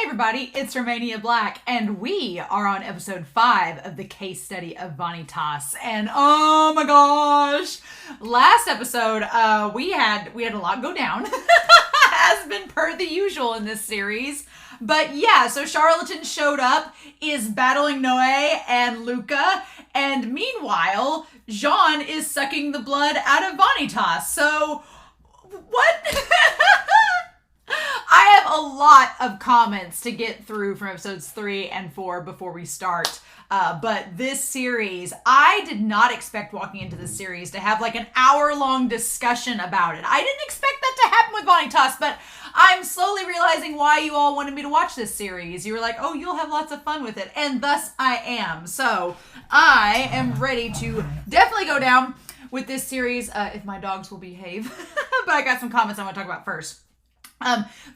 everybody, it's Romania Black, and we are on episode 5 of the case study of Vanitas. And oh my gosh, last episode we had a lot go down, has been per the usual in this series. But yeah, so Charlatan showed up, is battling Noe and Luca, and meanwhile, Jean is sucking the blood out of Vanitas. So, what? I have a lot of comments to get through from episodes 3 and 4 before we start. But this series, I did not expect walking into this series to have like an hour-long discussion about it. I didn't expect that to happen with Vanitas, but I'm slowly realizing why you all wanted me to watch this series. You were like, oh, you'll have lots of fun with it. And thus I am. So I am ready to definitely go down with this series if my dogs will behave. But I got some comments I want to talk about first.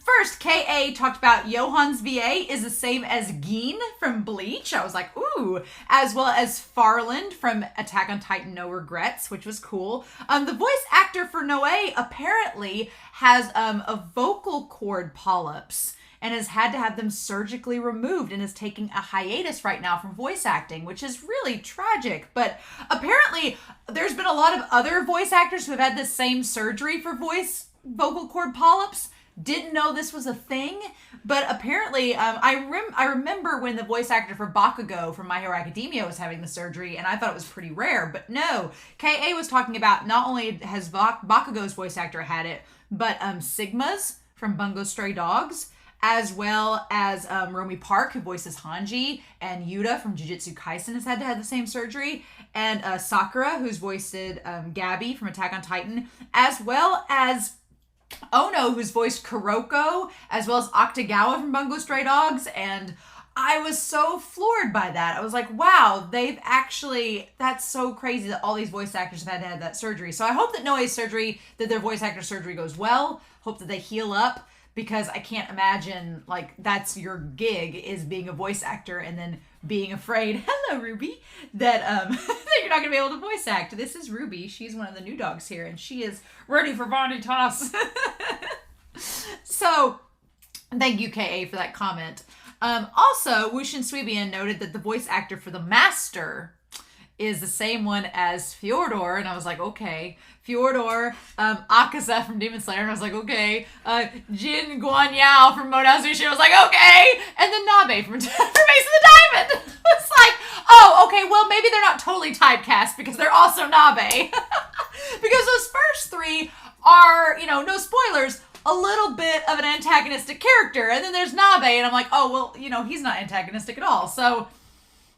First, K.A. talked about Johan's VA is the same as Geen from Bleach. I was like, ooh, as well as Farland from Attack on Titan No Regrets, which was cool. The voice actor for Noe apparently has a vocal cord polyps and has had to have them surgically removed and is taking a hiatus right now from voice acting, which is really tragic. But apparently there's been a lot of other voice actors who have had this same surgery for vocal cord polyps. Didn't know this was a thing, but apparently I remember when the voice actor for Bakugo from My Hero Academia was having the surgery, and I thought it was pretty rare, but no. K.A. was talking about not only has Bakugo's voice actor had it, but Sigma's from Bungo Stray Dogs, as well as Romy Park, who voices Hanji, and Yuta from Jujutsu Kaisen has had to have the same surgery, and Sakura, who's voiced Gabby from Attack on Titan, as well as Ono, who's voiced Kuroko, as well as Octagawa from Bungo Stray Dogs, and I was so floored by that. I was like, wow, that's so crazy that all these voice actors have had to have that surgery. So I hope that Noe's surgery, that their voice actor surgery goes well. Hope that they heal up, because I can't imagine, like, that's your gig, is being a voice actor and then being afraid, hello, Ruby, that that you're not going to be able to voice act. This is Ruby. She's one of the new dogs here, and she is ready for Vanitas. So, thank you, K.A., for that comment. Also, Wushin Suibian noted that the voice actor for the Master is the same one as Fyodor, and I was like, okay. Fyodor, Akaza from Demon Slayer, and I was like, okay. Jin Guanyao from Mode House Sushi, I was like, okay. And then Nabe from Ace of the Diamond. It's like, oh, okay, well, maybe they're not totally typecast because they're also Nabe. Because those first three are, no spoilers, a little bit of an antagonistic character. And then there's Nabe, and I'm like, oh, well, he's not antagonistic at all. So,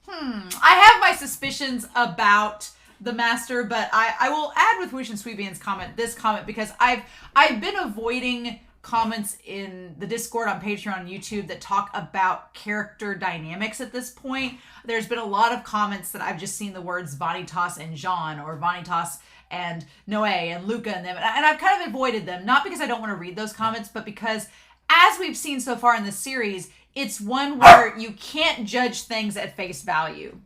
I have my suspicions about the Master, but I will add with Wushin Suibian's this comment, because I've been avoiding comments in the Discord, on Patreon, on YouTube that talk about character dynamics at this point. There's been a lot of comments that I've just seen the words Vanitas and Jean, or Vanitas and Noe and Luca and them, and I've kind of avoided them, not because I don't want to read those comments, but because, as we've seen so far in this series, it's one where you can't judge things at face value.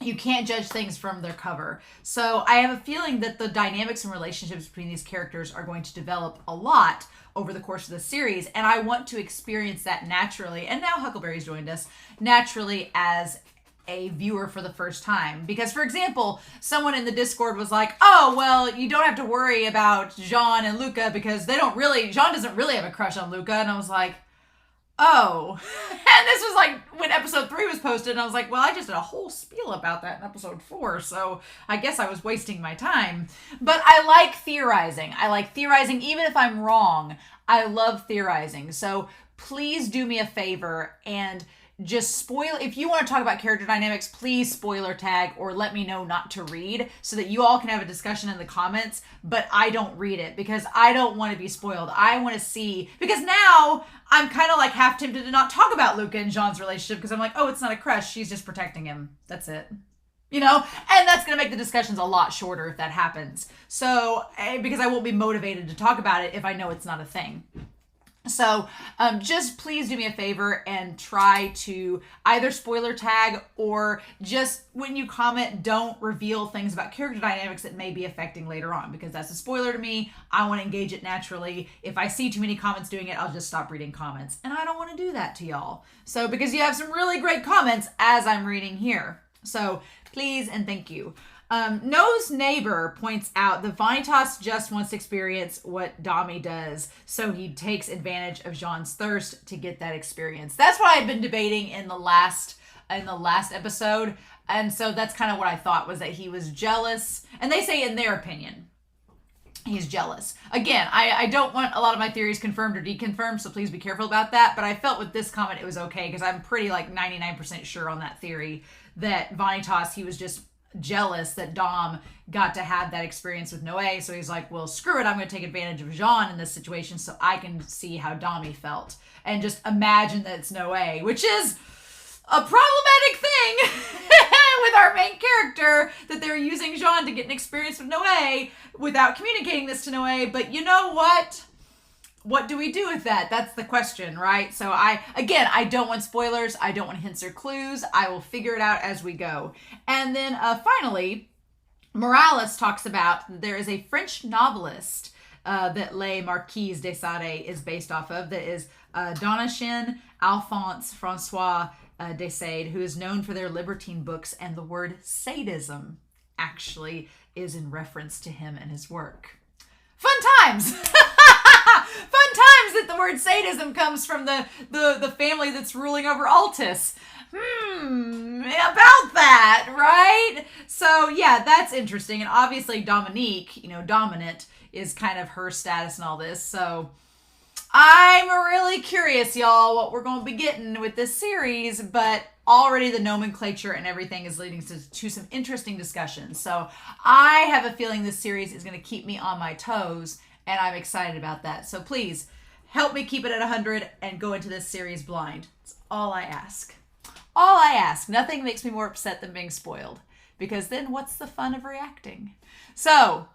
You can't judge things from their cover. So I have a feeling that the dynamics and relationships between these characters are going to develop a lot over the course of the series, and I want to experience that naturally, and now Huckleberry's joined us, naturally as a viewer for the first time. Because, for example, someone in the Discord was like, oh, well, you don't have to worry about Jean and Luca because Jean doesn't really have a crush on Luca, and I was like, oh. And this was like when episode 3 was posted, and I was like, well, I just did a whole spiel about that in episode 4, so I guess I was wasting my time. But I like theorizing. Even if I'm wrong. I love theorizing. So please do me a favor and just if you want to talk about character dynamics, please spoiler tag or let me know not to read, so that you all can have a discussion in the comments, but I don't read it because I don't want to be spoiled. I want to see, because now I'm kind of like half tempted to not talk about Luca and Jean's relationship, because I'm like, oh, it's not a crush, she's just protecting him. That's it. And that's going to make the discussions a lot shorter if that happens. So, because I won't be motivated to talk about it if I know it's not a thing. So just please do me a favor and try to either spoiler tag or just when you comment, don't reveal things about character dynamics that may be affecting later on, because that's a spoiler to me. I want to engage it naturally. If I see too many comments doing it, I'll just stop reading comments. And I don't want to do that to y'all. So because you have some really great comments as I'm reading here. So please and thank you. No's neighbor points out that Vanitas just wants to experience what Dami does, so he takes advantage of Jean's thirst to get that experience. That's what I've been debating in the last episode, and so that's kind of what I thought, was that he was jealous, and they say in their opinion, he's jealous. Again, I don't want a lot of my theories confirmed or deconfirmed, so please be careful about that, but I felt with this comment it was okay, because I'm pretty like 99% sure on that theory, that Vanitas, he was just jealous that Dom got to have that experience with Noé, so he's like, well, screw it, I'm going to take advantage of Jean in this situation so I can see how Dami felt, and just imagine that it's Noé, which is a problematic thing with our main character, that they're using Jean to get an experience with Noé without communicating this to Noé. But you know what do we do with that? That's the question, right? So I don't want spoilers. I don't want hints or clues. I will figure it out as we go. And then finally, Morales talks about there is a French novelist that Les Marquises de Sade is based off of, that is Donatien Alphonse Francois de Sade, who is known for their libertine books, and the word sadism actually is in reference to him and his work. Fun times! Fun times that the word sadism comes from the family that's ruling over Altus. About that, right? So yeah, that's interesting. And obviously Dominique, dominant, is kind of her status and all this. So I'm really curious, y'all, what we're going to be getting with this series, but already the nomenclature and everything is leading to some interesting discussions. So I have a feeling this series is going to keep me on my toes, and I'm excited about that. So please help me keep it at 100 and go into this series blind. That's all I ask. All I ask. Nothing makes me more upset than being spoiled, because then what's the fun of reacting? So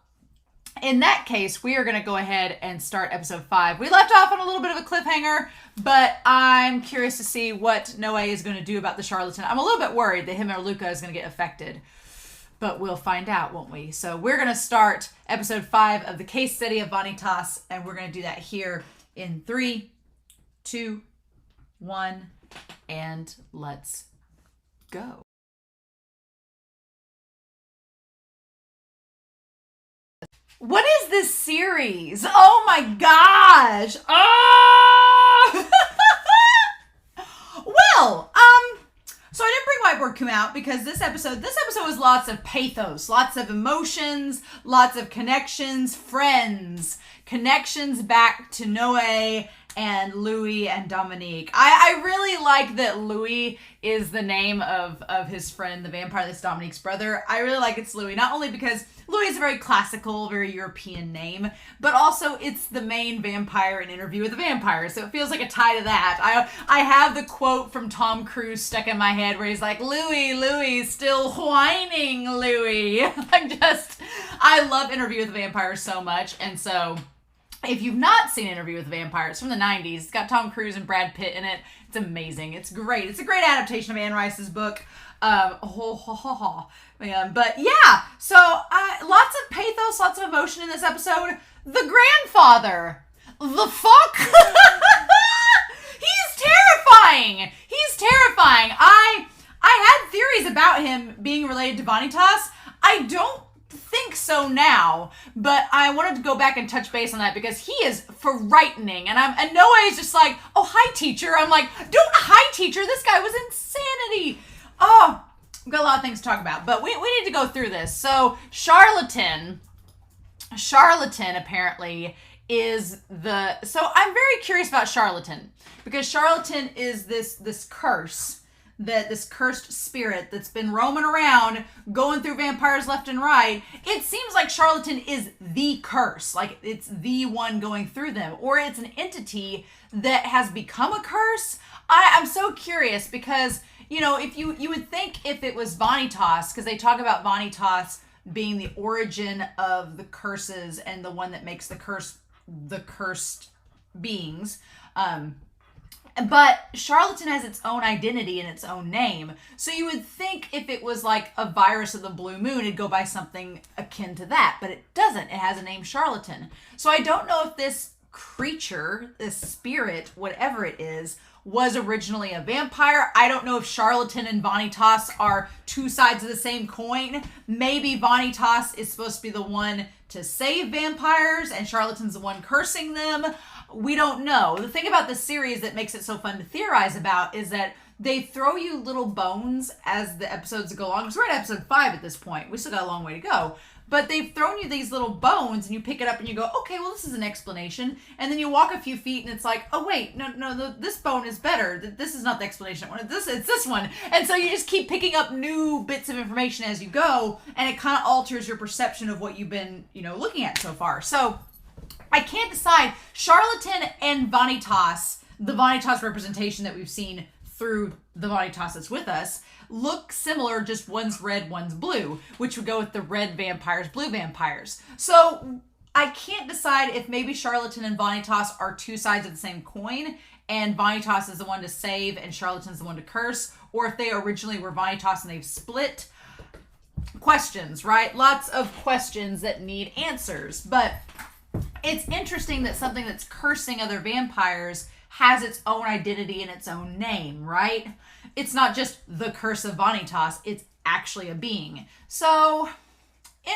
in that case, we are going to go ahead and start episode 5. We left off on a little bit of a cliffhanger, but I'm curious to see what Noé is going to do about the charlatan. I'm a little bit worried that him or Luca is going to get affected, but we'll find out, won't we? So we're going to start episode 5 of the case study of Vanitas, and we're going to do that here in 3, 2, 1, and let's go. What is this series? Oh my gosh. Oh! Well, so I didn't bring whiteboard out because this episode was lots of pathos, lots of emotions, lots of connections, friends, connections back to Noé and Louis and Dominique. I really like that Louis is the name of his friend, the vampire that's Dominique's brother. I really like it's Louis, not only because Louis is a very classical, very European name, but also it's the main vampire in Interview with the Vampire, so it feels like a tie to that. I have the quote from Tom Cruise stuck in my head where he's like, Louis, still whining, Louis. I love Interview with the Vampire so much, and so if you've not seen Interview with the Vampire, it's from the 90s. It's got Tom Cruise and Brad Pitt in it. It's amazing. It's great. It's a great adaptation of Anne Rice's book. But yeah, so lots of pathos, lots of emotion in this episode. The grandfather. The fuck? He's terrifying. I had theories about him being related to Vanitas. I don't think so now, but I wanted to go back and touch base on that because he is frightening, and Noé is just like, oh, hi teacher. I'm like, don't hi teacher, this guy was insanity. Oh, we've got a lot of things to talk about, but we need to go through this. So charlatan apparently is so I'm very curious about charlatan, because charlatan is this curse, this cursed spirit that's been roaming around, going through vampires left and right. It seems like charlatan is the curse, like it's the one going through them, or it's an entity that has become a curse. I'm so curious because, if you would think if it was Vanitas, because they talk about Vanitas being the origin of the curses and the one that makes the cursed beings. But Charlatan has its own identity and its own name. So you would think if it was like a virus of the blue moon, it'd go by something akin to that. But it doesn't. It has a name, Charlatan. So I don't know if this creature, this spirit, whatever it is, was originally a vampire. I don't know if Charlatan and Vanitas are two sides of the same coin. Maybe Vanitas is supposed to be the one to save vampires and Charlatan's the one cursing them. We don't know. The thing about this series that makes it so fun to theorize about is that they throw you little bones as the episodes go along. We're at episode 5 at this point. We still got a long way to go. But they've thrown you these little bones and you pick it up and you go, okay, well, this is an explanation. And then you walk a few feet and it's like, oh, wait, no, this bone is better. This is not the explanation. It's this one. And so you just keep picking up new bits of information as you go. And it kind of alters your perception of what you've been, looking at so far. So I can't decide. Charlatan and Vanitas, the Vanitas representation that we've seen through the Vanitas that's with us, look similar, just one's red, one's blue, which would go with the red vampires, blue vampires. So I can't decide if maybe Charlatan and Vanitas are two sides of the same coin, and Vanitas is the one to save and Charlatan's the one to curse, or if they originally were Vanitas and they've split. Questions, right? Lots of questions that need answers. But it's interesting that something that's cursing other vampires has its own identity and its own name, right? It's not just the curse of Vanitas, it's actually a being. So,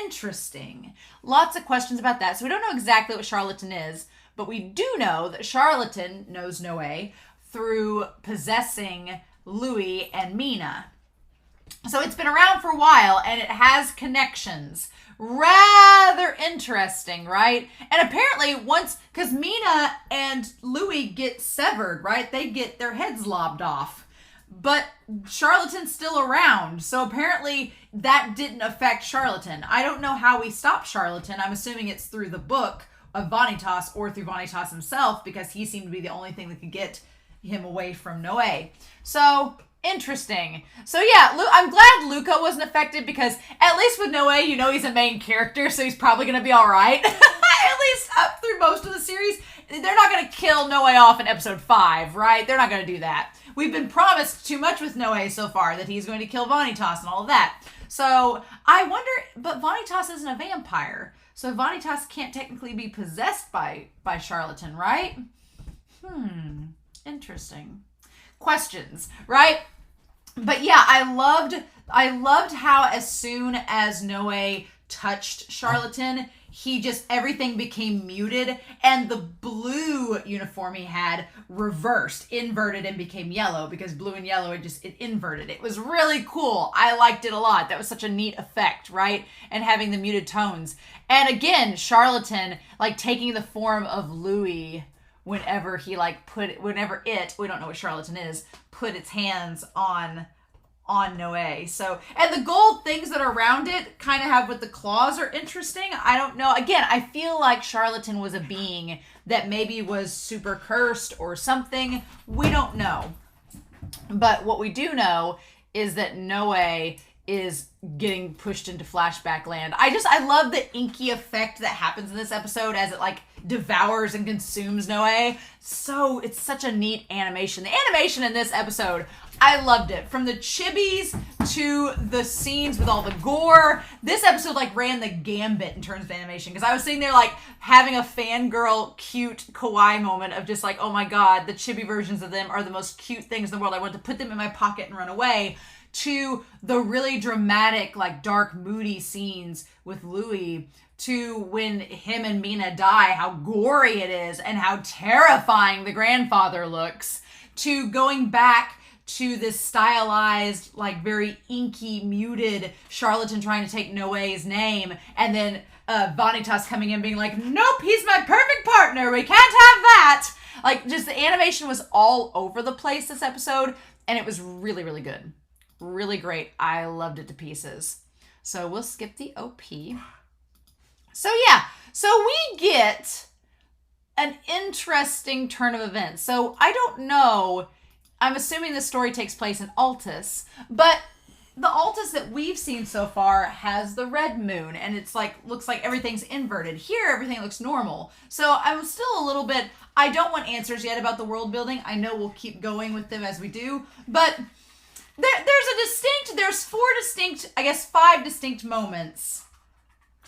interesting. Lots of questions about that. So we don't know exactly what Charlatan is, but we do know that Charlatan knows Noé through possessing Louis and Mina. So it's been around for a while and it has connections. Rather interesting, right? And apparently because Mina and Louis get severed, right? They get their heads lobbed off. But Charlatan's still around. So apparently that didn't affect Charlatan. I don't know how we stop Charlatan. I'm assuming it's through the book of Vanitas or through Vanitas himself, because he seemed to be the only thing that could get him away from Noé. So interesting. So yeah, I'm glad Luca wasn't affected, because at least with Noé, he's a main character, so he's probably going to be all right. At least up through most of the series. They're not going to kill Noé off in episode 5, right? They're not going to do that. We've been promised too much with Noé so far, that he's going to kill Vanitas and all of that. So I wonder, but Vanitas isn't a vampire. So Vanitas can't technically be possessed by Charlatan, right? Interesting. Questions, right? But yeah, I loved how as soon as Noé touched Charlatan, everything became muted, and the blue uniform he had inverted and became yellow, because blue and yellow, it inverted. It was really cool. I liked it a lot. That was such a neat effect, right? And having the muted tones. And again, Charlatan, taking the form of Louis whenever we don't know what Charlatan is, put its hands on Noé. So, and the gold things that are around it kind of have with the claws are interesting. I don't know. Again, I feel like Charlatan was a being that maybe was super cursed or something. We don't know. But what we do know is that Noé is getting pushed into flashback land. I love the inky effect that happens in this episode as it devours and consumes Noé. So it's such a neat animation. The animation in this episode, I loved it. From the chibis to the scenes with all the gore. This episode ran the gambit in terms of animation, because I was sitting there having a fangirl cute kawaii moment of just oh my god, the chibi versions of them are the most cute things in the world. I want to put them in my pocket and run away. To the really dramatic, dark, moody scenes with Louis, to when him and Mina die, how gory it is and how terrifying the grandfather looks, to going back to this stylized, very inky, muted Charlatan trying to take Noé's name, and then Vanitas coming in being nope, he's my perfect partner, we can't have that. Just the animation was all over the place this episode, and it was really, really good. Really great. I loved it to pieces. So we'll skip the OP. So yeah, so we get an interesting turn of events. So I don't know, I'm assuming the story takes place in Altus, but the Altus that we've seen so far has the red moon, and it's looks like everything's inverted. Here, everything looks normal. So I'm still a little bit, I don't want answers yet about the world building. I know we'll keep going with them as we do, but there's 5 distinct moments.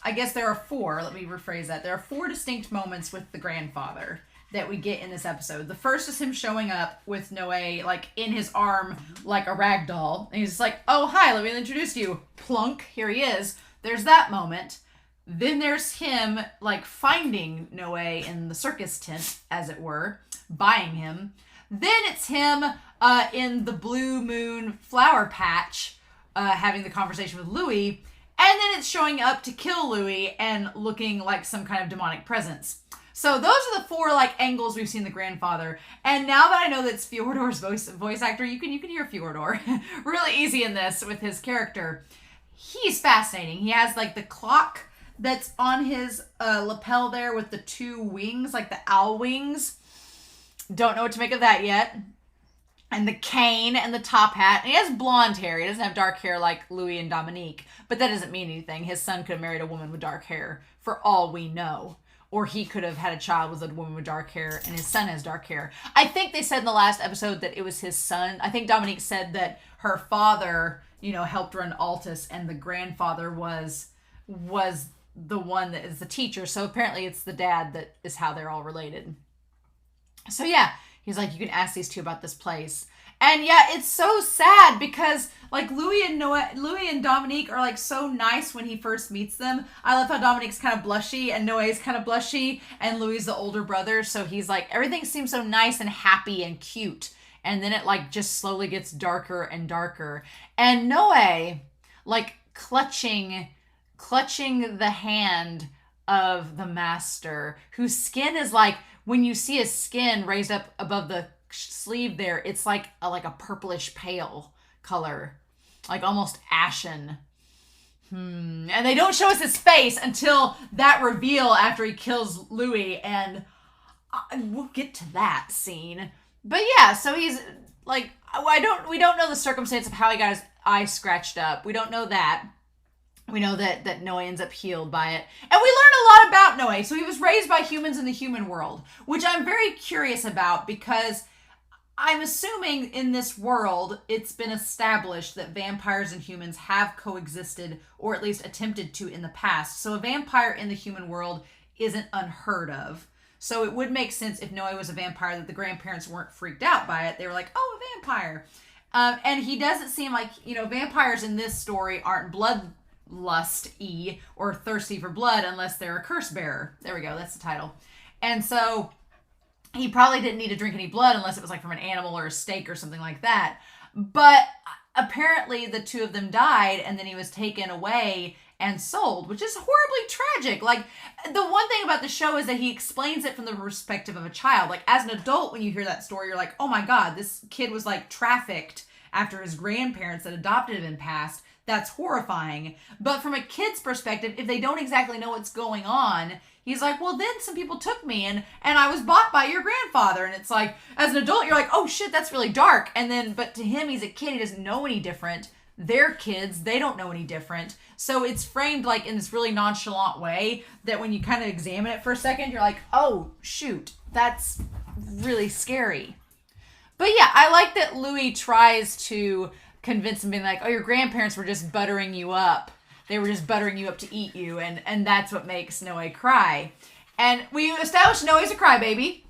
I guess there are 4. Let me rephrase that. There are 4 distinct moments with the grandfather that we get in this episode. The first is him showing up with Noe, like, in his arm, like a rag doll. And he's just like, oh, hi, let me introduce you. Plunk, here he is. There's that moment. Then there's him, like, finding Noe in the circus tent, as it were, buying him. Then it's him in the blue moon flower patch, having the conversation with Louis. And then it's showing up to kill Louis and looking like some kind of demonic presence. So those are the 4, like, angles we've seen the grandfather. And now that I know that it's Fyodor's voice actor, you can hear Fyodor really easy in this with his character. He's fascinating. He has, like, the clock that's on his lapel there with the 2 wings, like the owl wings. Don't know what to make of that yet. And the cane and the top hat. And he has blonde hair. He doesn't have dark hair like Louis and Dominique. But that doesn't mean anything. His son could have married a woman with dark hair, for all we know. Or he could have had a child with a woman with dark hair, and his son has dark hair. I think they said in the last episode that it was his son. I think Dominique said that her father, helped run Altus, and the grandfather was the one that is the teacher. So apparently it's the dad that is how they're all related. So yeah, he's like, you can ask these 2 about this place. And yeah, it's so sad because, like, Louis and Dominique are, like, so nice when he first meets them. I love how Dominique's kind of blushy and Noe's kind of blushy, and Louis is the older brother, so he's like, everything seems so nice and happy and cute. And then it, like, just slowly gets darker and darker. And Noe, like, clutching the hand of the master, whose skin is like, when you see his skin raised up above the sleeve there, it's like a purplish pale color, like almost ashen. And they don't show us his face until that reveal after he kills Louis, and we'll get to that scene. But yeah, so he's like, we don't know the circumstance of how he got his eye scratched up. We don't know that. We know that Noe ends up healed by it. And we learn a lot about Noe. So he was raised by humans in the human world, which I'm very curious about, because I'm assuming in this world, it's been established that vampires and humans have coexisted, or at least attempted to in the past. So a vampire in the human world isn't unheard of. So it would make sense if Noe was a vampire that the grandparents weren't freaked out by it. They were like, oh, a vampire. And he doesn't seem like, vampires in this story aren't bloodlust-y or thirsty for blood unless they're a curse bearer. There we go. That's the title. And so he probably didn't need to drink any blood unless it was like from an animal or a steak or something like that. But apparently the 2 of them died, and then he was taken away and sold, which is horribly tragic. Like, the one thing about the show is that he explains it from the perspective of a child. Like, as an adult, when you hear that story, you're like, oh my God, this kid was like trafficked after his grandparents that adopted him passed. That's horrifying. But from a kid's perspective, if they don't exactly know what's going on, he's like, well, then some people took me and I was bought by your grandfather. And it's like, as an adult, you're like, oh shit, that's really dark. And then, but to him, he's a kid. He doesn't know any different. They're kids. They don't know any different. So it's framed like in this really nonchalant way that when you kind of examine it for a second, you're like, oh shoot, that's really scary. But yeah, I like that Louis tries to convince him, being like, oh, your grandparents were just buttering you up. They were just buttering you up to eat you, and that's what makes Noe cry. And we established Noe's a crybaby.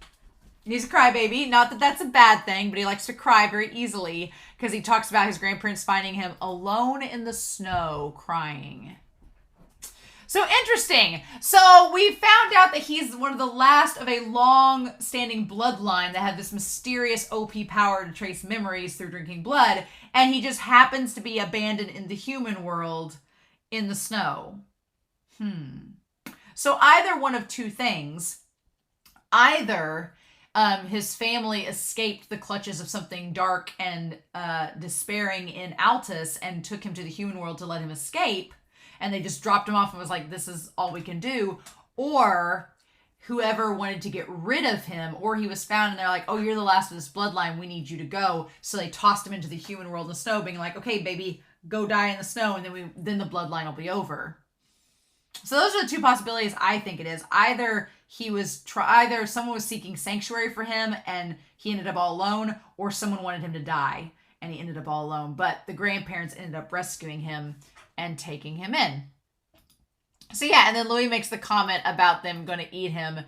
He's a crybaby. Not that that's a bad thing, but he likes to cry very easily because he talks about his grandparents finding him alone in the snow crying. So interesting. So we found out that he's one of the last of a long-standing bloodline that had this mysterious OP power to trace memories through drinking blood, and he just happens to be abandoned in the human world in the snow. So either one of 2 things. Either his family escaped the clutches of something dark and despairing in Altus and took him to the human world to let him escape, and they just dropped him off and was like, this is all we can do. Or whoever wanted to get rid of him, or he was found and they're like, oh, you're the last of this bloodline, we need you to go. So they tossed him into the human world in the snow, being like, okay, baby, go die in the snow, and then the bloodline will be over. So those are the 2 possibilities I think it is. Either he was either someone was seeking sanctuary for him and he ended up all alone, or someone wanted him to die and he ended up all alone. But the grandparents ended up rescuing him and taking him in. So yeah, and then Louis makes the comment about them going to eat him.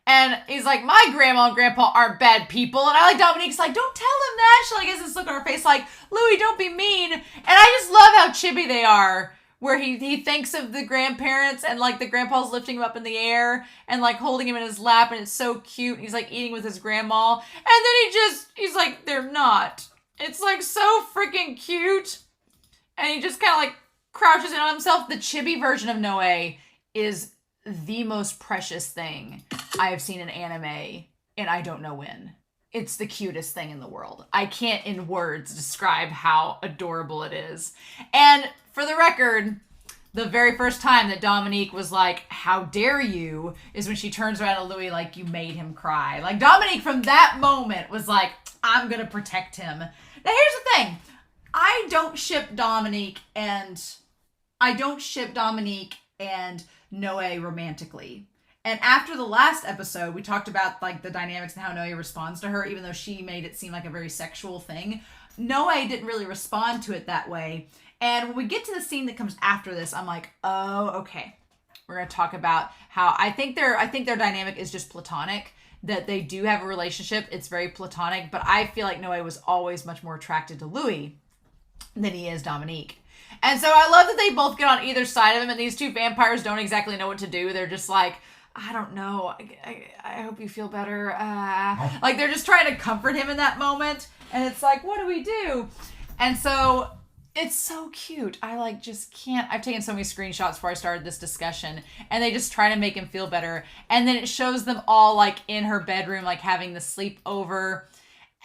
And he's like, my grandma and grandpa aren't bad people. And I like Dominique's like, don't tell him that. She like has this look on her face like, Louis, don't be mean. And I just love how chibi they are. Where he thinks of the grandparents and like the grandpa's lifting him up in the air and like holding him in his lap, and it's so cute. He's like eating with his grandma. And then he's like, they're not. It's like so freaking cute. And he just kind of like crouches in on himself. The chibi version of Noe is the most precious thing I have seen in anime, and I don't know when. It's the cutest thing in the world. I can't in words describe how adorable it is. And for the record, the very first time that Dominique was like, how dare you, is when she turns around to Louis like, you made him cry. Like Dominique from that moment was like, I'm gonna protect him. Now here's the thing. I don't ship Dominique and Noe romantically. And after the last episode, we talked about like the dynamics and how Noe responds to her, even though she made it seem like a very sexual thing. Noe didn't really respond to it that way. And when we get to the scene that comes after this, I'm like, oh, okay. We're going to talk about how I think their dynamic is just platonic, that they do have a relationship. It's very platonic, but I feel like Noe was always much more attracted to Louis than he is Dominique. And so I love that they both get on either side of him, and these two vampires don't exactly know what to do. They're just like, I don't know. I hope you feel better. Like they're just trying to comfort him in that moment. And it's like, what do we do? And so it's so cute. I like just can't. I've taken so many screenshots before I started this discussion, and they just try to make him feel better. And then it shows them all like in her bedroom, like having the sleepover.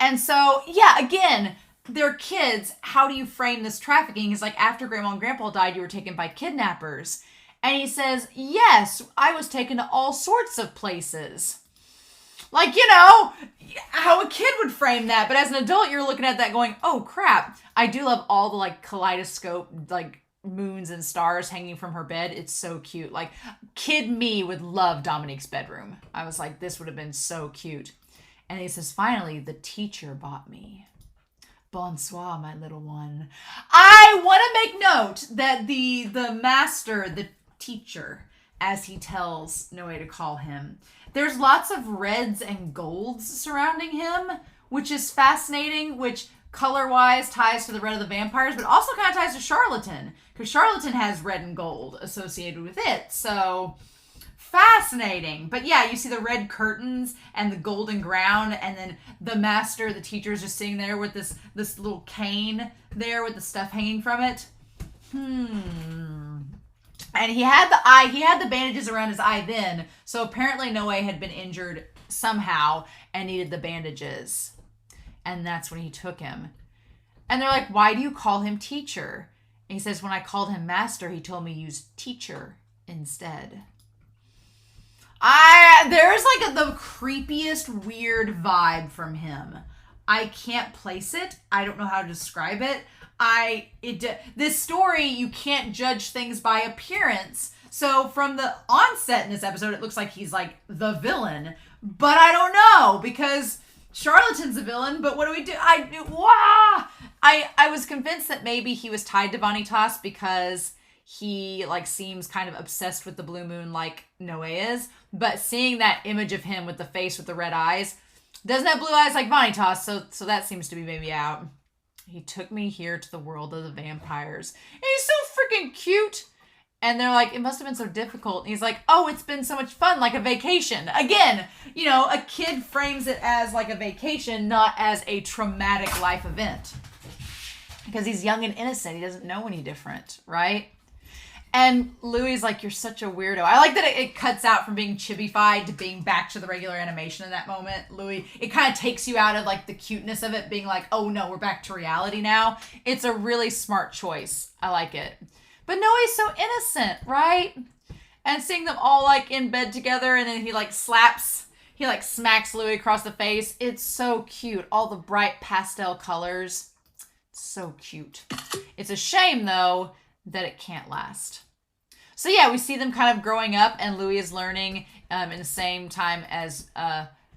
And so, yeah, again, they're kids. How do you frame this trafficking? It's like after Grandma and Grandpa died, you were taken by kidnappers. And he says, yes, I was taken to all sorts of places. Like, you know, how a kid would frame that. But as an adult, you're looking at that going, oh, crap. I do love all the, like, kaleidoscope, like, moons and stars hanging from her bed. It's so cute. Like, kid me would love Dominique's bedroom. I was like, this would have been so cute. And he says, finally, the teacher bought me. Bonsoir, my little one. I want to make note that the master, the teacher, as he tells Noe to call him, there's lots of reds and golds surrounding him, which is fascinating, which color-wise ties to the red of the vampires, but also kind of ties to Charlatan, because Charlatan has red and gold associated with it. So fascinating. But yeah, you see the red curtains and the golden ground, and then the master, the teacher, is just sitting there with this little cane there with the stuff hanging from it. And he had the bandages around his eye then, so apparently Noe had been injured somehow and needed the bandages. And that's when he took him. And they're like, why do you call him teacher? And he says, when I called him master, he told me use teacher instead. There's like the creepiest weird vibe from him. I can't place it. I don't know how to describe it. This story, you can't judge things by appearance. So from the onset in this episode, it looks like he's like the villain, but I don't know, because Charlatan's a villain. But what do we do? I was convinced that maybe he was tied to Vanitas because he like seems kind of obsessed with the blue moon like Noe is. But seeing that image of him with the face with the red eyes, doesn't have blue eyes like Vanitas, so that seems to be maybe out. He took me here to the world of the vampires. And he's so freaking cute. And they're like, it must have been so difficult. And he's like, oh, it's been so much fun, like a vacation. Again, you know, a kid frames it as like a vacation, not as a traumatic life event. Because he's young and innocent. He doesn't know any different, right? And Louis is like, you're such a weirdo. I like that it cuts out from being chibified to being back to the regular animation in that moment. Louis, it kind of takes you out of like the cuteness of it being like, oh no, we're back to reality now. It's a really smart choice. I like it. But Noe's so innocent, right? And seeing them all like in bed together, and then he like smacks Louis across the face. It's so cute. All the bright pastel colors. So cute. It's a shame though that it can't last. So yeah, we see them kind of growing up, and Louis is learning in the same time as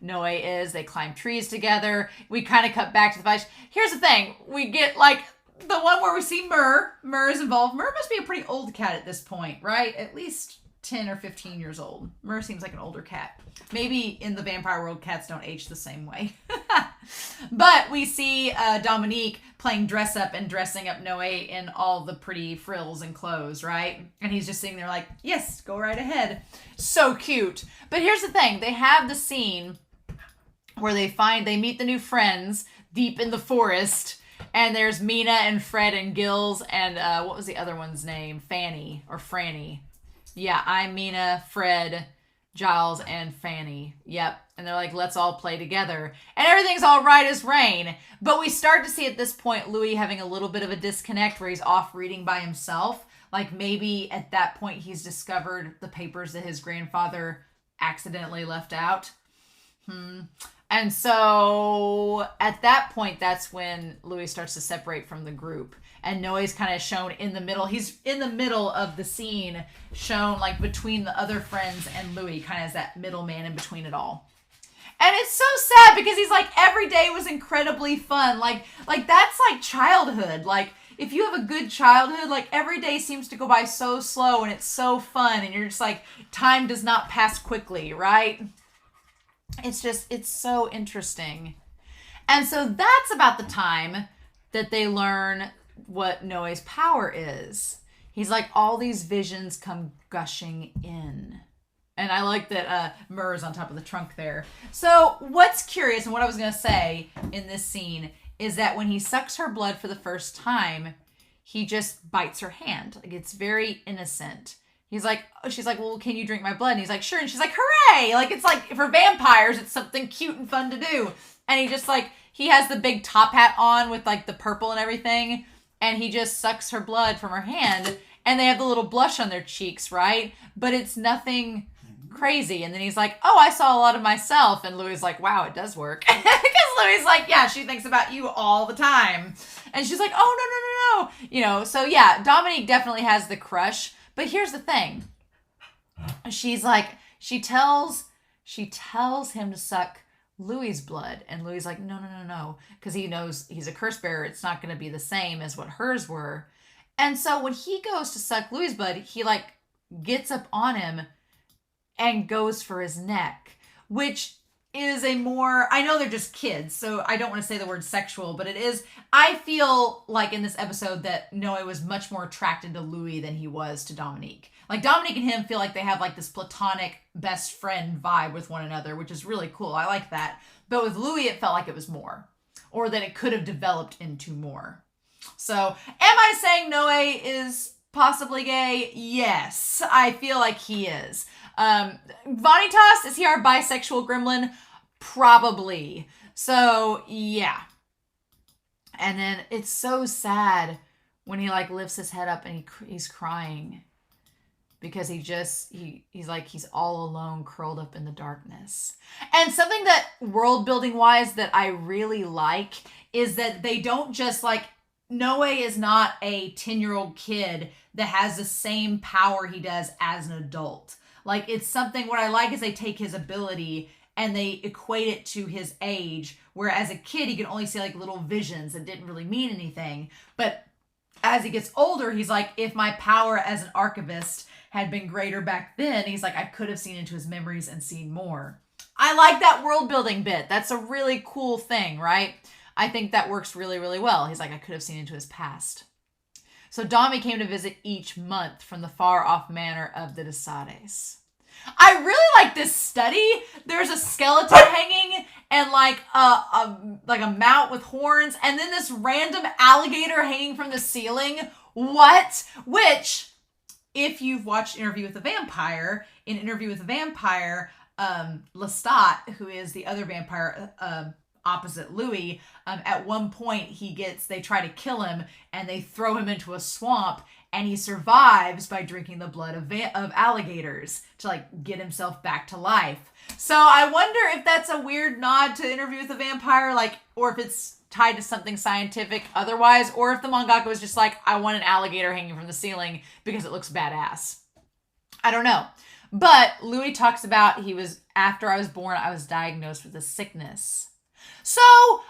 Noe is. They climb trees together. We kind of cut back to the fight. Here's the thing. We get like the one where we see Mur. Mur is involved. Mur must be a pretty old cat at this point, right? At least 10 or 15 years old. Mur seems like an older cat. Maybe in the vampire world, cats don't age the same way. But we see Dominique playing dress up and dressing up Noe in all the pretty frills and clothes, right? And he's just sitting there like, yes, go right ahead. So cute. But here's the thing. They have the scene where they meet the new friends deep in the forest. And there's Mina and Fred and Gills and what was the other one's name? Fanny or Franny. Yeah, I'm Mina, Fred, Giles, and Fanny. Yep. And they're like, let's all play together. And everything's all right as rain. But we start to see at this point Louis having a little bit of a disconnect where he's off reading by himself. Like maybe at that point he's discovered the papers that his grandfather accidentally left out. And so at that point, that's when Louis starts to separate from the group. And Noe's kind of shown in the middle. He's in the middle of the scene, shown like between the other friends and Louis, kind of as that middleman in between it all. And it's so sad because he's like, every day was incredibly fun. Like that's like childhood. Like if you have a good childhood, like every day seems to go by so slow and it's so fun. And you're just like, time does not pass quickly, right? It's so interesting. And so that's about the time that they learn what Noe's power is. He's like, all these visions come gushing in. And I like that Mur is on top of the trunk there. So what's curious, and what I was going to say in this scene, is that when he sucks her blood for the first time, he just bites her hand. Like, it's very innocent. She's like, well, can you drink my blood? And he's like, sure. And she's like, hooray! Like, it's like, for vampires, it's something cute and fun to do. And he just like, he has the big top hat on with like the purple and everything. And he just sucks her blood from her hand. And they have the little blush on their cheeks, right? But it's nothing crazy. And then he's like, oh, I saw a lot of myself. And Louis is like, wow, it does work. Because Louis is like, yeah, she thinks about you all the time. And she's like, oh, no. You know, so yeah, Dominique definitely has the crush. But here's the thing. She's like, she tells him to suck Louis' blood. And Louis is like, no. Because he knows he's a curse bearer. It's not going to be the same as what hers were. And so when he goes to suck Louis' blood, he like gets up on him and goes for his neck, which is a more, I know they're just kids, so I don't want to say the word sexual, but it is, I feel like in this episode that Noe was much more attracted to Louis than he was to Dominique. Like Dominique and him feel like they have like this platonic best friend vibe with one another, which is really cool. I like that. But with Louis, it felt like it was more, or that it could have developed into more. So am I saying Noe is possibly gay? Yes, I feel like he is. Vanitas, is he our bisexual gremlin? Probably. So, yeah. And then it's so sad when he like lifts his head up and he's crying because he's like, he's all alone curled up in the darkness. And something that world building wise that I really like is that they don't just like, Noe is not a 10-year-old kid that has the same power he does as an adult. Like, it's something, what I like is they take his ability and they equate it to his age, where as a kid, he could only see like little visions that didn't really mean anything. But as he gets older, he's like, if my power as an archivist had been greater back then, he's like, I could have seen into his memories and seen more. I like that world building bit. That's a really cool thing, right? I think that works really, really well. He's like, I could have seen into his past. So Dami came to visit each month from the far-off manor of the Desades. I really like this study. There's a skeleton hanging and like a mount with horns, and then this random alligator hanging from the ceiling. What? Which, if you've watched Interview with a Vampire, in Interview with a Vampire, Lestat, who is the other vampire opposite Louis, at one point they try to kill him and they throw him into a swamp, and he survives by drinking the blood of alligators to like get himself back to life. So I wonder if that's a weird nod to Interview with a Vampire, like, or if it's tied to something scientific otherwise, or if the mangaka was just like, I want an alligator hanging from the ceiling because it looks badass. I don't know. But Louis talks about after I was born, I was diagnosed with a sickness. So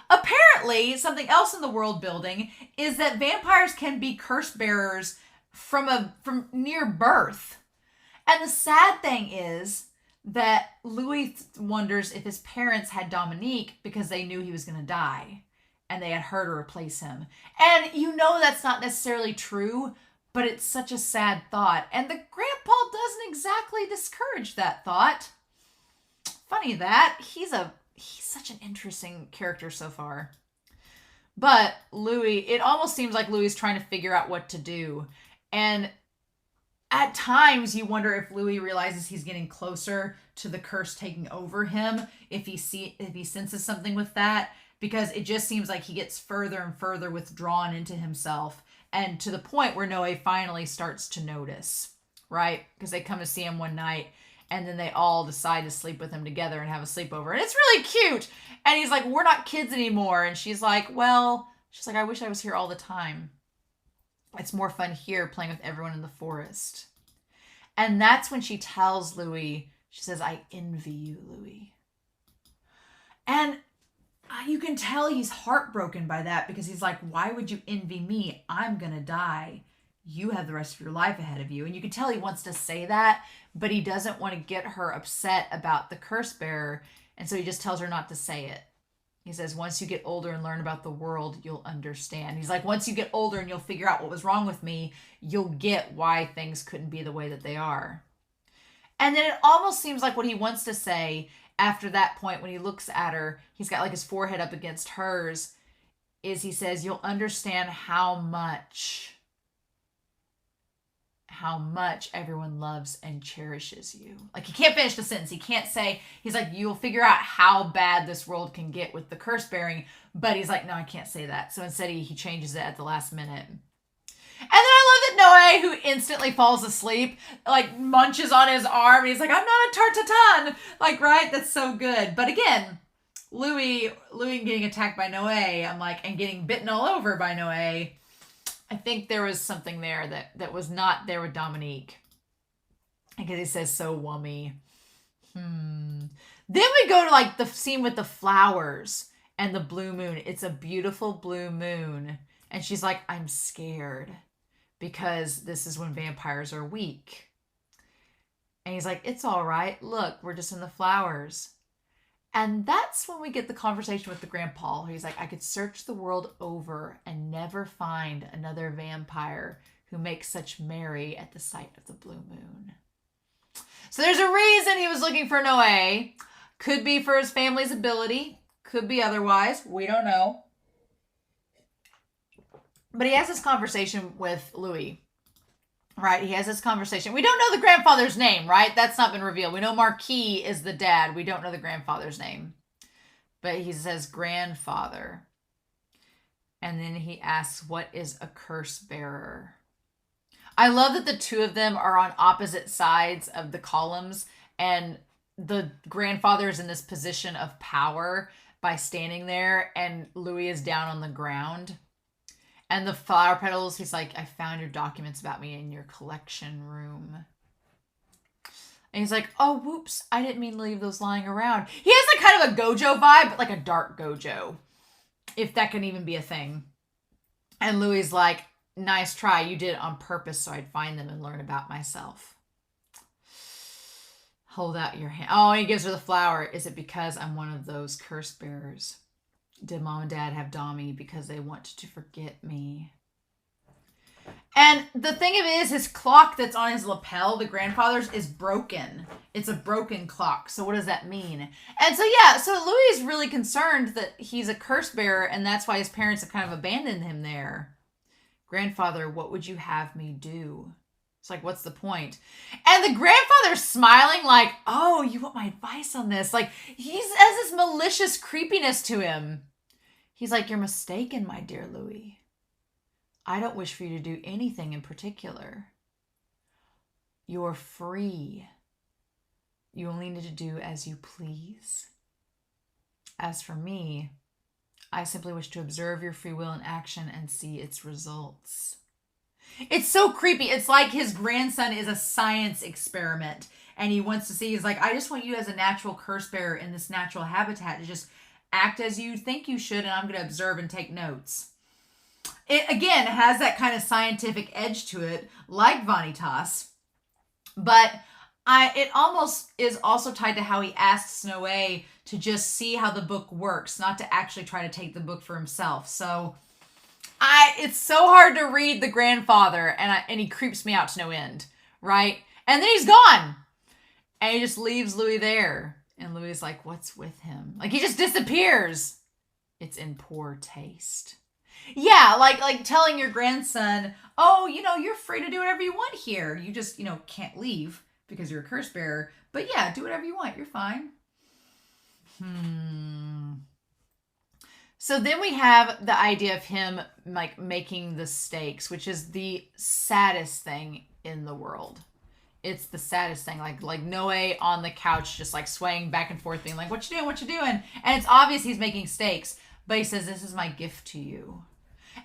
apparently something else in the world building is that vampires can be curse bearers from near birth. And the sad thing is that Louis wonders if his parents had Dominique because they knew he was going to die and they had her to replace him. And that's not necessarily true, but it's such a sad thought. And the grandpa doesn't exactly discourage that thought. Funny that. He's such an interesting character so far. But Louis, it almost seems like Louis is trying to figure out what to do. And at times you wonder if Louis realizes he's getting closer to the curse taking over him, if he senses something with that, because it just seems like he gets further and further withdrawn into himself, and to the point where Noe finally starts to notice, right? Because they come to see him one night, and then they all decide to sleep with him together and have a sleepover. And it's really cute. And he's like, we're not kids anymore. And she's like, I wish I was here all the time. It's more fun here playing with everyone in the forest. And that's when she tells Louis, she says, I envy you, Louis. And you can tell he's heartbroken by that, because he's like, why would you envy me? I'm going to die. You have the rest of your life ahead of you. And you can tell he wants to say that, but he doesn't want to get her upset about the curse bearer. And so he just tells her not to say it. He says, once you get older and learn about the world, you'll understand. He's like, once you get older and you'll figure out what was wrong with me, you'll get why things couldn't be the way that they are. And then it almost seems like what he wants to say after that point, when he looks at her, he's got like his forehead up against hers, is he says, you'll understand how much everyone loves and cherishes you. Like, he can't finish the sentence. He can't say, he's like, you'll figure out how bad this world can get with the curse bearing. But he's like, no, I can't say that. So instead he changes it at the last minute. And then I love that Noe, who instantly falls asleep, like munches on his arm. And he's like, I'm not a tartatan. Like, right? That's so good. But again, Louis getting attacked by Noe, I'm like, and getting bitten all over by Noe. I think there was something there that was not there with Dominique. Because he says, so wummy. Then we go to like the scene with the flowers and the blue moon. It's a beautiful blue moon. And she's like, I'm scared because this is when vampires are weak. And he's like, it's all right. Look, we're just in the flowers. And that's when we get the conversation with the grandpa. He's like, I could search the world over and never find another vampire who makes such merry at the sight of the blue moon. So there's a reason he was looking for Noe. Could be for his family's ability. Could be otherwise. We don't know. But he has this conversation with Louis. Right, he has this conversation. We don't know the grandfather's name, right? That's not been revealed. We know Marquis is the dad. We don't know the grandfather's name. But he says grandfather. And then he asks, what is a curse bearer? I love that the two of them are on opposite sides of the columns. And the grandfather is in this position of power by standing there. And Louis is down on the ground. And the flower petals, he's like, I found your documents about me in your collection room. And he's like, oh, whoops, I didn't mean to leave those lying around. He has like kind of a Gojo vibe, but like a dark Gojo, if that can even be a thing. And Louis is like, nice try. You did it on purpose so I'd find them and learn about myself. Hold out your hand. Oh, and he gives her the flower. Is it because I'm one of those curse bearers? Did mom and dad have Dommy because they wanted to forget me? And the thing of it is, his clock that's on his lapel, the grandfather's, is broken. It's a broken clock. So what does that mean? And so, yeah, so Louis is really concerned that he's a curse bearer, and that's why his parents have kind of abandoned him there. Grandfather, what would you have me do? It's like, what's the point? And the grandfather's smiling like, oh, you want my advice on this? Like, he has this malicious creepiness to him. He's like, you're mistaken, my dear Louis. I don't wish for you to do anything in particular. You're free. You only need to do as you please. As for me, I simply wish to observe your free will in action and see its results. It's so creepy. It's like his grandson is a science experiment. And he wants to see, he's like, I just want you as a natural curse bearer in this natural habitat to just act as you think you should, and I'm going to observe and take notes. It, again, has that kind of scientific edge to it, like Vanitas. But it almost is also tied to how he asks Noe to just see how the book works, not to actually try to take the book for himself. So it's so hard to read the grandfather, and he creeps me out to no end, right? And then he's gone. And he just leaves Louis there. And Louis is like, what's with him? Like, he just disappears. It's in poor taste. Yeah, like telling your grandson, oh, you're free to do whatever you want here. You just, can't leave because you're a curse bearer. But yeah, do whatever you want. You're fine. So then we have the idea of him, like, making the stakes, which is the saddest thing in the world. It's the saddest thing. Like Noe on the couch, just like swaying back and forth, being like, what you doing? What you doing? And it's obvious he's making stakes, but he says, this is my gift to you.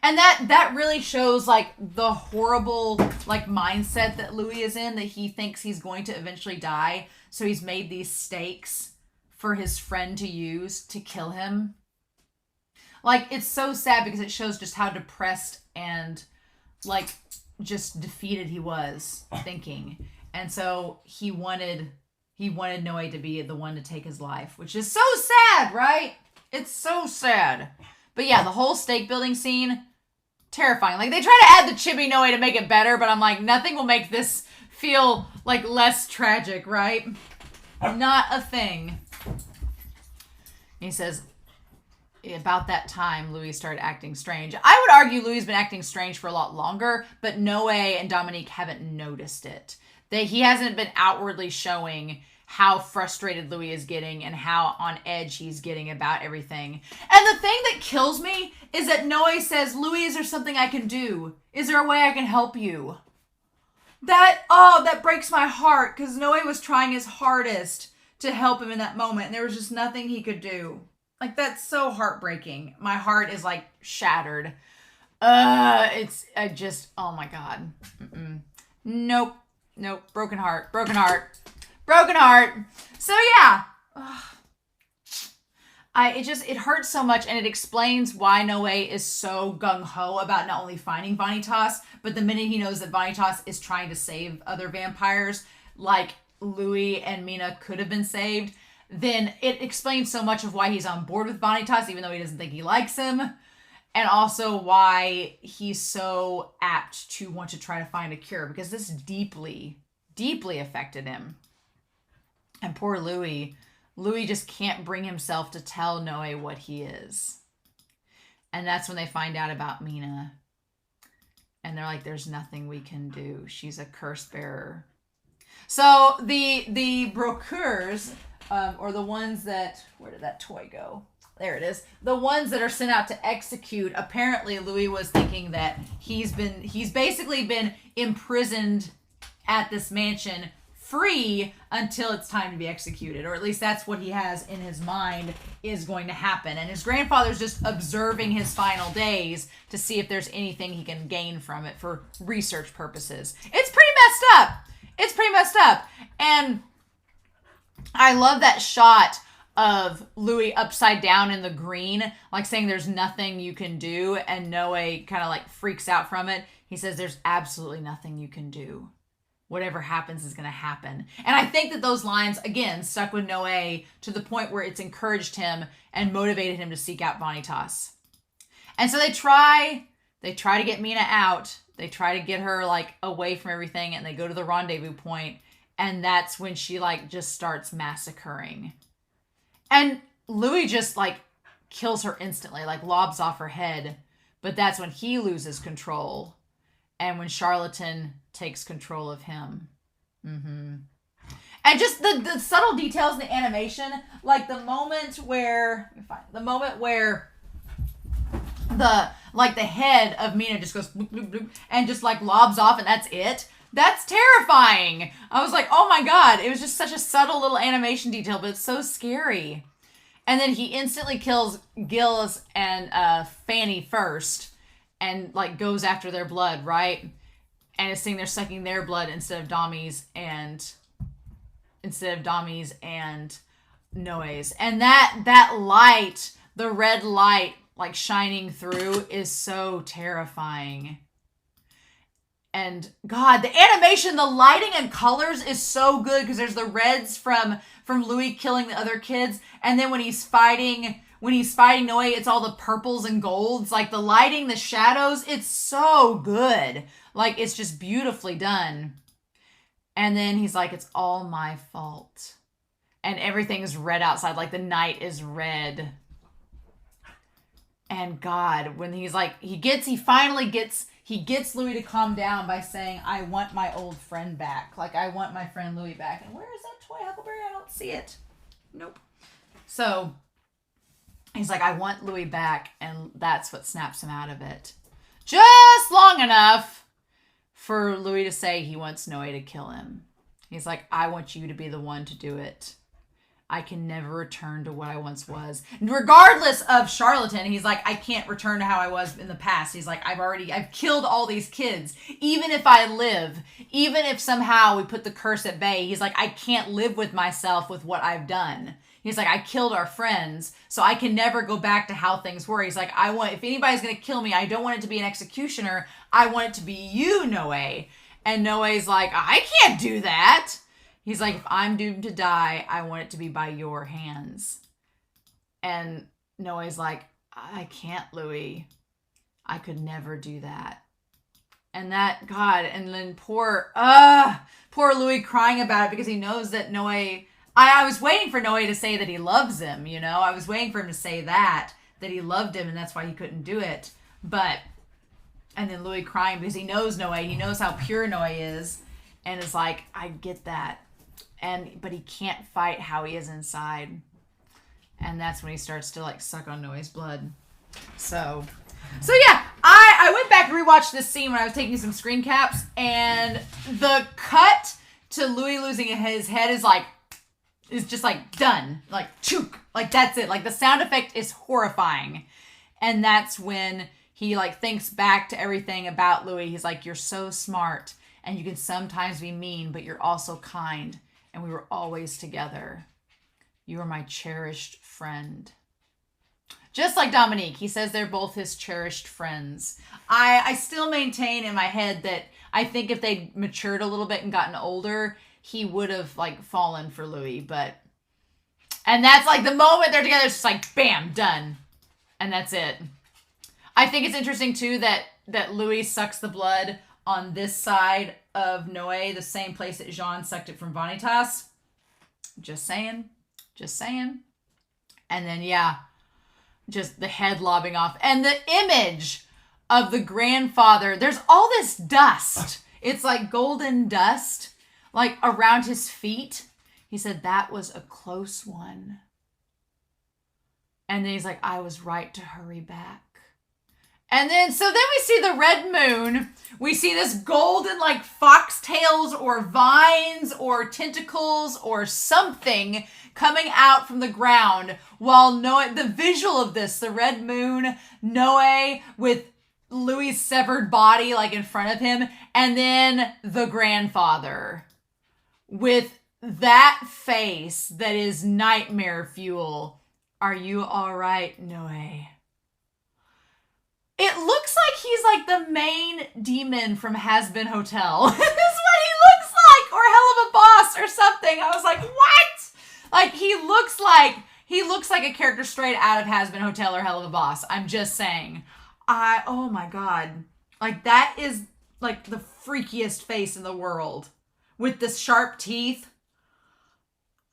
And that really shows like the horrible like mindset that Louis is in, that he thinks he's going to eventually die. So he's made these stakes for his friend to use to kill him. Like, it's so sad because it shows just how depressed and like just defeated he was thinking. And so he wanted Noe to be the one to take his life, which is so sad, right? It's so sad. But yeah, the whole stake building scene, terrifying. Like, they try to add the chibi Noe to make it better, but I'm like, nothing will make this feel like less tragic, right? Not a thing. He says, about that time, Louis started acting strange. I would argue Louis has been acting strange for a lot longer, but Noe and Dominique haven't noticed it. He hasn't been outwardly showing how frustrated Louis is getting and how on edge he's getting about everything. And the thing that kills me is that Noe says, Louis, is there something I can do? Is there a way I can help you? That breaks my heart, because Noe was trying his hardest to help him in that moment, and there was just nothing he could do. Like, that's so heartbreaking. My heart is like shattered. Oh my God. Nope. Broken heart. So yeah. It hurts so much, and it explains why Noe is so gung-ho about not only finding Vanitas, but the minute he knows that Vanitas is trying to save other vampires, like Louis and Mina could have been saved, then it explains so much of why he's on board with Vanitas, even though he doesn't think he likes him. And also why he's so apt to want to try to find a cure, because this deeply, deeply affected him. And poor Louis just can't bring himself to tell Noe what he is. And that's when they find out about Mina. And they're like, there's nothing we can do. She's a curse bearer. So the brokers, or the ones that, where did that toy go? There it is. The ones that are sent out to execute, apparently Louis was thinking that he's basically been imprisoned at this mansion free until it's time to be executed, or at least that's what he has in his mind is going to happen. And his grandfather's just observing his final days to see if there's anything he can gain from it for research purposes. It's pretty messed up. And I love that shot of Louis upside down in the green, like saying there's nothing you can do, and Noe kind of like freaks out from it. He says there's absolutely nothing you can do. Whatever happens is going to happen. And I think that those lines, again, stuck with Noe to the point where it's encouraged him and motivated him to seek out Vanitas. And so they try to get Mina out. They try to get her like away from everything, and they go to the rendezvous point, and that's when she like just starts massacring. And Louis just like kills her instantly, like lobs off her head. But that's when he loses control, and when Charlatan takes control of him. And just the subtle details in the animation, like the moment where the head of Mina just goes bloop, bloop, bloop, and just like lobs off, and that's it. That's terrifying. I was like, oh my God. It was just such a subtle little animation detail, but it's so scary. And then he instantly kills Gilles and Fanny first, and like goes after their blood, right? and is sitting there sucking their blood instead of Dami's and Noe's. And that light, the red light like shining through, is so terrifying. And God, the animation, the lighting and colors is so good, because there's the reds from Louis killing the other kids, and then when he's fighting Noe, it's all the purples and golds. Like the lighting, the shadows, it's so good. Like it's just beautifully done. And then he's like, it's all my fault. And everything is red outside, like the night is red. And God, when he's like, he finally gets Louis to calm down by saying, I want my old friend back. Like, I want my friend Louis back. And where is that toy Huckleberry? I don't see it. Nope. So he's like, I want Louis back. And that's what snaps him out of it. Just long enough for Louis to say he wants Noe to kill him. He's like, I want you to be the one to do it. I can never return to what I once was. Regardless of Charlatan, he's like, I can't return to how I was in the past. He's like, I've killed all these kids. Even if I live, even if somehow we put the curse at bay, he's like, I can't live with myself with what I've done. He's like, I killed our friends, so I can never go back to how things were. He's like, if anybody's going to kill me, I don't want it to be an executioner. I want it to be you, Noe. And Noe's like, I can't do that. He's like, if I'm doomed to die, I want it to be by your hands. And Noe's like, I can't, Louis. I could never do that. And that, God, and then poor Louis crying about it, because he knows that Noe, I was waiting for Noe to say that he loves him, you know? I was waiting for him to say that he loved him, and that's why he couldn't do it. And then Louis crying because he knows Noe, he knows how pure Noe is, and it's like, I get that. But he can't fight how he is inside. And that's when he starts to like suck on Noe's blood. So yeah, I went back and rewatched this scene when I was taking some screen caps, and the cut to Louis losing his head is just like done. Like chook. Like that's it. Like the sound effect is horrifying. And that's when he like thinks back to everything about Louis. He's like, you're so smart, and you can sometimes be mean, but you're also kind. And we were always together. You are my cherished friend. Just like Dominique, he says they're both his cherished friends. I still maintain in my head that I think if they'd matured a little bit and gotten older, he would have like fallen for Louis. And that's like the moment they're together, it's just like, bam, done. And that's it. I think it's interesting too that Louis sucks the blood on this side of Noe, the same place that Jean sucked it from Vanitas. Just saying. And then, yeah, just the head lobbing off. And the image of the grandfather, there's all this dust. It's like golden dust, like around his feet. He said, that was a close one. And then he's like, I was right to hurry back. And then we see the red moon. We see this golden like foxtails or vines or tentacles or something coming out from the ground, while Noe, the visual of this, the red moon, Noe with Louis' severed body like in front of him, and then the grandfather with that face that is nightmare fuel. Are you all right, Noe? It looks like he's like the main demon from Has Been Hotel. This is what he looks like, or Hell of a Boss or something. I was like, what? Like he looks like a character straight out of Has Been Hotel or Hell of a Boss. I'm just saying. Oh my God. Like that is like the freakiest face in the world with the sharp teeth.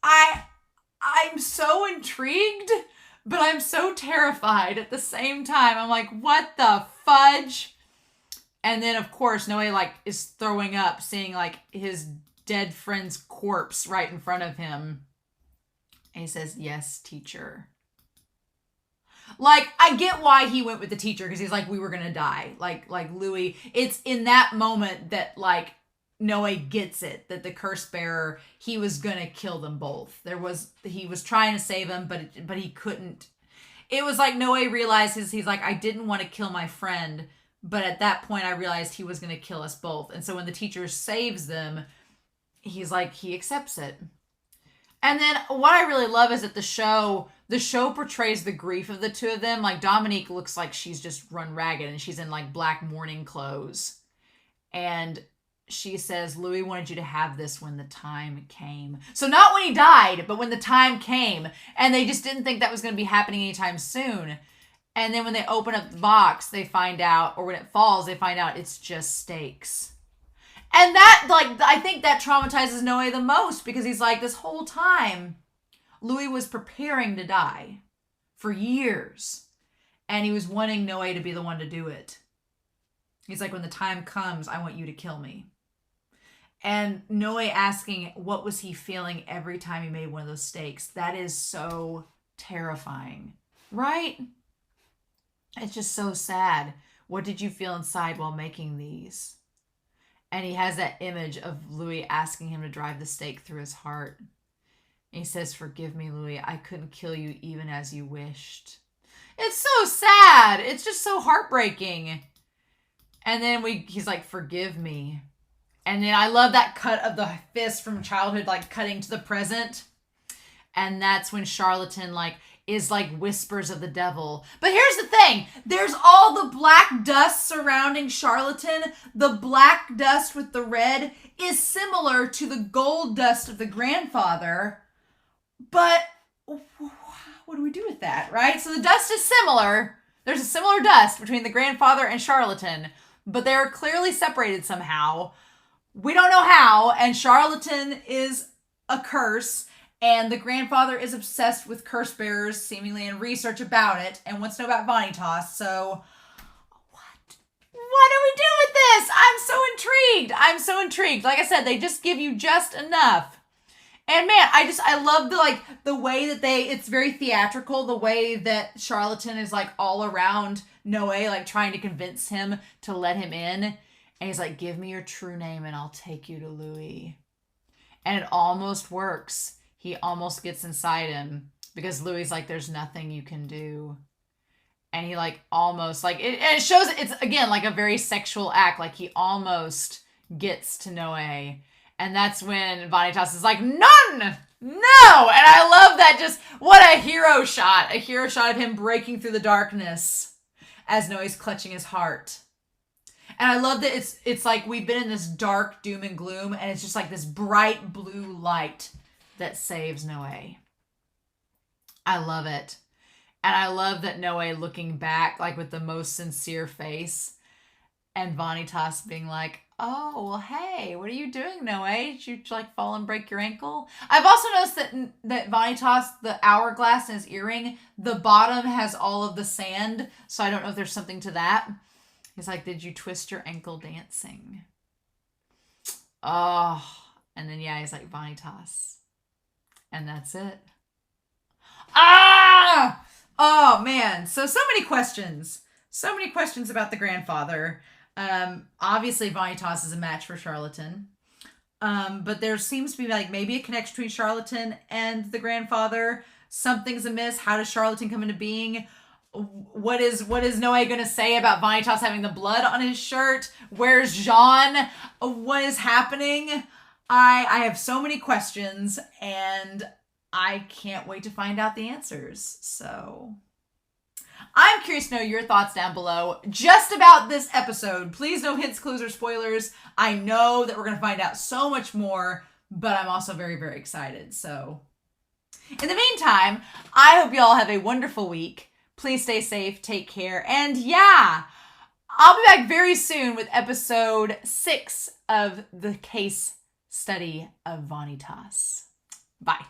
I'm so intrigued, but I'm so terrified at the same time. I'm like, what the fudge? And then, of course, Noe, like, is throwing up, seeing, like, his dead friend's corpse right in front of him. And he says, yes, teacher. Like, I get why he went with the teacher, because he's like, we were going to die. Like Louis, it's in that moment that, like, Noe gets it, that the curse bearer, he was gonna kill them both. He was trying to save him, but he couldn't. It was like Noe realizes, he's like, I didn't want to kill my friend, But at that point, I realized he was going to kill us both. And so when the teacher saves them, he's like, he accepts it. And then what I really love is that the show portrays the grief of the two of them. Like, Dominique looks like she's just run ragged and she's in like black mourning clothes. And she says, Louis wanted you to have this when the time came. So not when he died, but when the time came. And they just didn't think that was going to be happening anytime soon. And then when they open up the box, they find out, or when it falls, they find out it's just steaks. And that, like, I think that traumatizes Noé the most, because he's like, this whole time, Louis was preparing to die for years. And he was wanting Noé to be the one to do it. He's like, when the time comes, I want you to kill me. And Noé asking, what was he feeling every time he made one of those steaks? That is so terrifying, right? It's just so sad. What did you feel inside while making these? And he has that image of Louis asking him to drive the stake through his heart. And he says, forgive me, Louis. I couldn't kill you even as you wished. It's so sad. It's just so heartbreaking. And then he's like, forgive me. And then I love that cut of the fist from childhood, like cutting to the present. And that's when Charlatan is like whispers of the devil. But here's the thing. There's all the black dust surrounding Charlatan. The black dust with the red is similar to the gold dust of the grandfather. But what do we do with that, right? So the dust is similar. There's a similar dust between the grandfather and Charlatan, but they're clearly separated somehow. We don't know how, and Charlatan is a curse. And the grandfather is obsessed with curse bearers, seemingly, and research about it, and wants to know about Vanitas. So, what do we do with this? I'm so intrigued. Like I said, they just give you just enough. And man, I love the way that it's very theatrical, the way that Charlatan is like all around Noé, like trying to convince him to let him in. And he's like, give me your true name and I'll take you to Louis. And it almost works. He almost gets inside him because Louis like, there's nothing you can do. And he like almost like, it shows it's again like a very sexual act. Like he almost gets to Noé. And that's when Vanitas is like, none, no. And I love that. Just what a hero shot of him breaking through the darkness as Noé's clutching his heart. And I love that it's like we've been in this dark doom and gloom and it's just like this bright blue light that saves Noé. I love it. And I love that Noé looking back like with the most sincere face and Vanitas being like, oh, well, hey, what are you doing, Noé? Did you like fall and break your ankle? I've also noticed that Vanitas, the hourglass in his earring, the bottom has all of the sand. So I don't know if there's something to that. He's like, did you twist your ankle dancing? Oh, and then yeah, he's like, Vanitas. And that's it. Ah! Oh, man. So many questions. So many questions about the grandfather. Obviously, Vanitas is a match for Charlatan. But there seems to be like maybe a connection between Charlatan and the grandfather. Something's amiss. How does Charlatan come into being? What is Noé going to say about Vanitas having the blood on his shirt? Where's Jean? What is happening? I have so many questions and I can't wait to find out the answers. So I'm curious to know your thoughts down below just about this episode. Please no hints, clues, or spoilers. I know that we're going to find out so much more, but I'm also very, very excited. So in the meantime, I hope you all have a wonderful week. Please stay safe, take care, and yeah, I'll be back very soon with episode 6 of the case study of Vanitas. Bye.